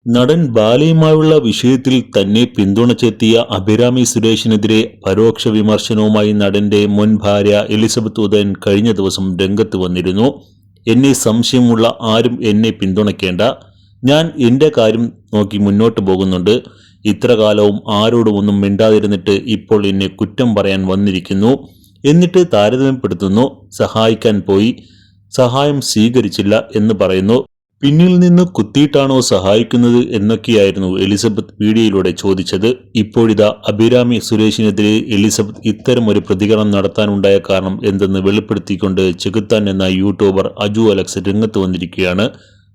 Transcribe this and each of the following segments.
നടൻ ബാലയുമായുള്ള വിഷയത്തിൽ തന്നെ പിന്തുണച്ചെത്തിയ അഭിരാമി സുരേഷിനെതിരെ പരോക്ഷ വിമർശനവുമായി നടന്റെ മുൻ ഭാര്യ എലിസബത്ത് ഉദയൻ കഴിഞ്ഞ ദിവസം രംഗത്ത് വന്നിരുന്നു. എന്നെ സംശയമുള്ള ആരും എന്നെ പിന്തുണയ്ക്കേണ്ട, ഞാൻ എൻ്റെ കാര്യം നോക്കി മുന്നോട്ട് പോകുന്നുണ്ട്. ഇത്ര കാലവും ആരോടും ഒന്നും മിണ്ടാതിരുന്നിട്ട് ഇപ്പോൾ എന്നെ കുറ്റം പറയാൻ വന്നിരിക്കുന്നു. എന്നിട്ട് താരതമ്യപ്പെടുത്തുന്നു. സഹായിക്കാൻ പോയി, സഹായം സ്വീകരിച്ചില്ല എന്ന് പറയുന്നു. പിന്നിൽ നിന്ന് കുത്തിയിട്ടാണോ സഹായിക്കുന്നത് എന്നൊക്കെയായിരുന്നു എലിസബത്ത് വീഡിയോയിലൂടെ ചോദിച്ചത്. ഇപ്പോഴിതാ അഭിരാമി സുരേഷിനെതിരെ എലിസബത്ത് ഇത്തരം ഒരു പ്രതികരണം നടത്താനുണ്ടായ കാരണം എന്തെന്ന് വെളിപ്പെടുത്തിക്കൊണ്ട് ചെകുത്താൻ എന്ന യൂട്യൂബർ അജു അലക്സ് രംഗത്ത് വന്നിരിക്കുകയാണ്.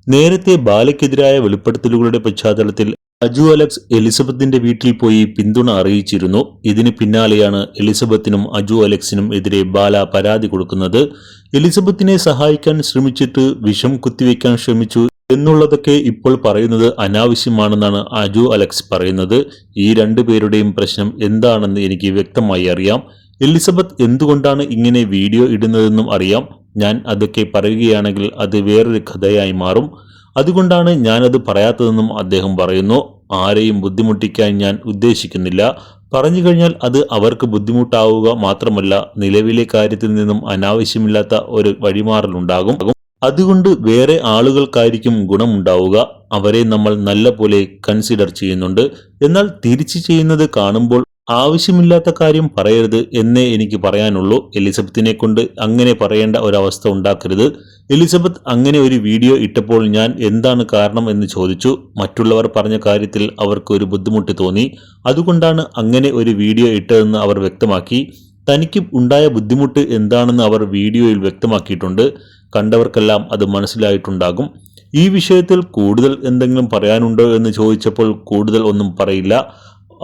നേരത്തെ ബാലയ്ക്കെതിരായ വെളിപ്പെടുത്തലുകളുടെ പശ്ചാത്തലത്തിൽ അജു അലക്സ് എലിസബത്തിന്റെ വീട്ടിൽ പോയി പിന്തുണ അറിയിച്ചിരുന്നു. ഇതിന് പിന്നാലെയാണ് എലിസബത്തിനും അജു അലക്സിനും എതിരെ ബാല പരാതി കൊടുക്കുന്നത്. എലിസബത്തിനെ സഹായിക്കാൻ ശ്രമിച്ചിട്ട് വിഷം കുത്തിവെക്കാൻ ശ്രമിച്ചു എന്നുള്ളതൊക്കെ ഇപ്പോൾ പറയുന്നത് അനാവശ്യമാണെന്നാണ് അജു അലക്സ് പറയുന്നത്. ഈ രണ്ടുപേരുടെയും പ്രശ്നം എന്താണെന്ന് എനിക്ക് വ്യക്തമായി അറിയാം. എലിസബത്ത് എന്തുകൊണ്ടാണ് ഇങ്ങനെ വീഡിയോ ഇടുന്നതെന്നും അറിയാം. ഞാൻ അതൊക്കെ പറയുകയാണെങ്കിൽ അത് വേറൊരു കഥയായി മാറും. അതുകൊണ്ടാണ് ഞാനത് പറയാത്തതെന്നും അദ്ദേഹം പറയുന്നു. ആരെയും ബുദ്ധിമുട്ടിക്കാൻ ഞാൻ ഉദ്ദേശിക്കുന്നില്ല. പറഞ്ഞു കഴിഞ്ഞാൽ അത് അവർക്ക് ബുദ്ധിമുട്ടാവുക മാത്രമല്ല, നിലവിലെ കാര്യത്തിൽ നിന്നും അനാവശ്യമില്ലാത്ത ഒരു വഴിമാറലുണ്ടാകും. അതുകൊണ്ട് വേറെ ആളുകൾക്കായിരിക്കും ഗുണമുണ്ടാവുക. അവരെ നമ്മൾ നല്ല പോലെ കൺസിഡർ ചെയ്യുന്നുണ്ട്. എന്നാൽ തിരിച്ചു ചെയ്യുന്നത് കാണുമ്പോൾ ആവശ്യമില്ലാത്ത കാര്യം പറയരുത് എന്നേ എനിക്ക് പറയാനുള്ളൂ. എലിസബത്തിനെ കൊണ്ട് അങ്ങനെ പറയേണ്ട ഒരവസ്ഥ ഉണ്ടാക്കരുത്. എലിസബത്ത് അങ്ങനെ ഒരു വീഡിയോ ഇട്ടപ്പോൾ ഞാൻ എന്താണ് കാരണം എന്ന് ചോദിച്ചു. മറ്റുള്ളവർ പറഞ്ഞ കാര്യത്തിൽ അവർക്ക് ഒരു ബുദ്ധിമുട്ട് തോന്നി, അതുകൊണ്ടാണ് അങ്ങനെ ഒരു വീഡിയോ ഇട്ടതെന്ന് അവർ വ്യക്തമാക്കി. തനിക്ക് ഉണ്ടായ ബുദ്ധിമുട്ട് എന്താണെന്ന് അവർ വീഡിയോയിൽ വ്യക്തമാക്കിയിട്ടുണ്ട്. കണ്ടവർക്കെല്ലാം അത് മനസ്സിലായിട്ടുണ്ടാകും. ഈ വിഷയത്തിൽ കൂടുതൽ എന്തെങ്കിലും പറയാനുണ്ടോ എന്ന് ചോദിച്ചപ്പോൾ കൂടുതൽ ഒന്നും പറയില്ല.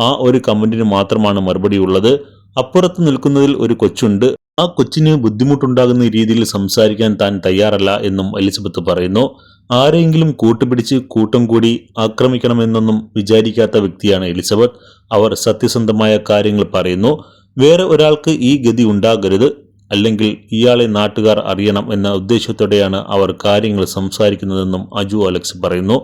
ആ ഒരു കമന്റിന് മാത്രമാണ് മറുപടി ഉള്ളത്. അപ്പുറത്ത് നിൽക്കുന്നതിൽ ഒരു കൊച്ചുണ്ട്. ആ കൊച്ചിന് ബുദ്ധിമുട്ടുണ്ടാകുന്ന രീതിയിൽ സംസാരിക്കാൻ താൻ തയ്യാറല്ല എന്നും എലിസബത്ത് പറയുന്നു. ആരെങ്കിലും കൂട്ടുപിടിച്ച് കൂട്ടം കൂടി ആക്രമിക്കണമെന്നൊന്നും വിചാരിക്കാത്ത വ്യക്തിയാണ് എലിസബത്ത്. അവർ സത്യസന്ധമായ കാര്യങ്ങൾ പറയുന്നു. വേറെ ഒരാൾക്ക് ഈ ഗതി ഉണ്ടാകരുത്, അല്ലെങ്കിൽ ഇയാളെ നാട്ടുകാർ അറിയണം എന്ന ഉദ്ദേശത്തോടെയാണ് അവർ കാര്യങ്ങൾ സംസാരിക്കുന്നതെന്നും അജു അലക്സ് പറയുന്നു.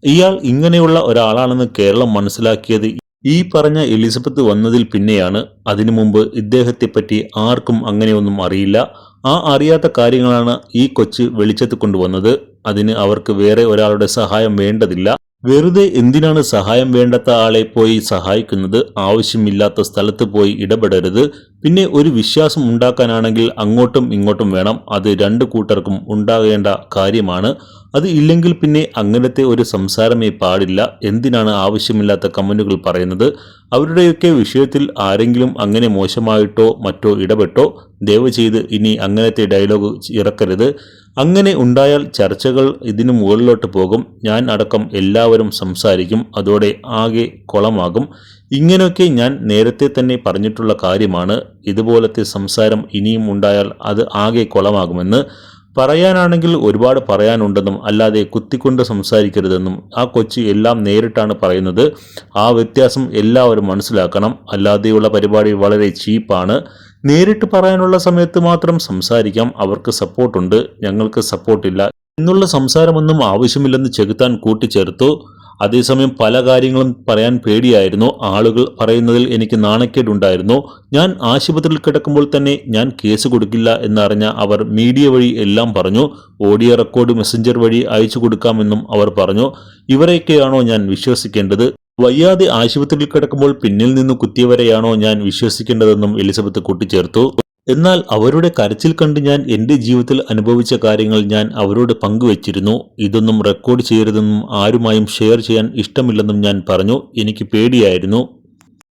ഇയാൾ ഇങ്ങനെയുള്ള ഒരാളാണെന്ന് കേരളം മനസ്സിലാക്കിയത് ഈ പറഞ്ഞ എലിസബത്ത് വന്നതിൽ പിന്നെയാണ്. അതിനു മുമ്പ് ഇദ്ദേഹത്തെപ്പറ്റി ആർക്കും അങ്ങനെയൊന്നും അറിയില്ല. ആ അറിയാത്ത കാര്യങ്ങളാണ് ഈ കൊച്ച് വെളിച്ചത്ത് കൊണ്ടുവന്നത്. അതിന് അവർക്ക് വേറെ ഒരാളുടെ സഹായം വേണ്ടതില്ല. വെറുതെ എന്തിനാണ് സഹായം വേണ്ടാത്ത ആളെ പോയി സഹായിക്കുന്നത്? ആവശ്യമില്ലാത്ത സ്ഥലത്ത് പോയി ഇടപെടരുത്. പിന്നെ ഒരു വിശ്വാസം ഉണ്ടാക്കാനാണെങ്കിൽ അങ്ങോട്ടും ഇങ്ങോട്ടും വേണം. അത് രണ്ടു കൂട്ടർക്കും ഉണ്ടാകേണ്ട കാര്യമാണ്. അത് ഇല്ലെങ്കിൽ പിന്നെ അങ്ങനത്തെ ഒരു സംസാരമേ പാടില്ല. എന്തിനാണ് ആവശ്യമില്ലാത്ത കമന്റുകൾ പറയുന്നത്? അവരുടെയൊക്കെ വിഷയത്തിൽ ആരെങ്കിലും അങ്ങനെ മോശമായിട്ടോ മറ്റോ ഇടപെട്ടോ ദയവ് ചെയ്ത് ഇനി അങ്ങനത്തെ ഡയലോഗ് ഇറക്കരുത്. അങ്ങനെ ഉണ്ടായാൽ ചർച്ചകൾ ഇതിനു മുകളിലോട്ട് പോകും. ഞാൻ അടക്കം എല്ലാവരും സംസാരിക്കും. അതോടെ ആകെ കുളമാകും. ഇങ്ങനെയൊക്കെ ഞാൻ നേരത്തെ തന്നെ പറഞ്ഞിട്ടുള്ള കാര്യമാണ്. ഇതുപോലത്തെ സംസാരം ഇനിയും ഉണ്ടായാൽ അത് ആകെ കുളമാകുമെന്ന്. പറയാനാണെങ്കിൽ ഒരുപാട് പറയാനുണ്ടെന്നും അല്ലാതെ കുത്തിക്കൊണ്ട് സംസാരിക്കരുതെന്നും. ആ കൊച്ചി എല്ലാം നേരിട്ടാണ് പറയുന്നത്. ആ വ്യത്യാസം എല്ലാവരും മനസ്സിലാക്കണം. അല്ലാതെയുള്ള പരിപാടി വളരെ ചീപ്പാണ്. നേരിട്ട് പറയാനുള്ള സമയത്ത് മാത്രം സംസാരിക്കാം. അവർക്ക് സപ്പോർട്ടുണ്ട്, ഞങ്ങൾക്ക് സപ്പോർട്ടില്ല എന്നുള്ള സംസാരമൊന്നും ആവശ്യമില്ലെന്ന് ചെകുത്താൻ കൂട്ടിച്ചേർത്തു. അതേസമയം പല കാര്യങ്ങളും പറയാൻ പേടിയായിരുന്നു. ആളുകൾ പറയുന്നതിൽ എനിക്ക് നാണക്കേടുണ്ടായിരുന്നു. ഞാൻ ആശുപത്രിയിൽ കിടക്കുമ്പോൾ തന്നെ ഞാൻ കേസ് കൊടുക്കില്ല എന്നറിഞ്ഞ അവർ മീഡിയ വഴി എല്ലാം പറഞ്ഞു. ഓഡിയോ റെക്കോർഡ് മെസ്സഞ്ചർ വഴി അയച്ചു കൊടുക്കാമെന്നും അവർ പറഞ്ഞു. ഇവരെയൊക്കെയാണോ ഞാൻ വിശ്വസിക്കേണ്ടത്? വയ്യാതെ ആശുപത്രിയിൽ കിടക്കുമ്പോൾ പിന്നിൽ നിന്ന് കുത്തിയവരെയാണോ ഞാൻ വിശ്വസിക്കേണ്ടതെന്നും എലിസബത്ത് കൂട്ടിച്ചേർത്തു. എന്നാൽ അവരുടെ കരച്ചിൽ കണ്ട് ഞാൻ എൻ്റെ ജീവിതത്തിൽ അനുഭവിച്ച കാര്യങ്ങൾ ഞാൻ അവരോട് പങ്കുവച്ചിരുന്നു. ഇതൊന്നും റെക്കോർഡ് ചെയ്യരുതെന്നും ആരുമായും ഷെയർ ചെയ്യാൻ ഇഷ്ടമില്ലെന്നും ഞാൻ പറഞ്ഞു. എനിക്ക് പേടിയായിരുന്നു.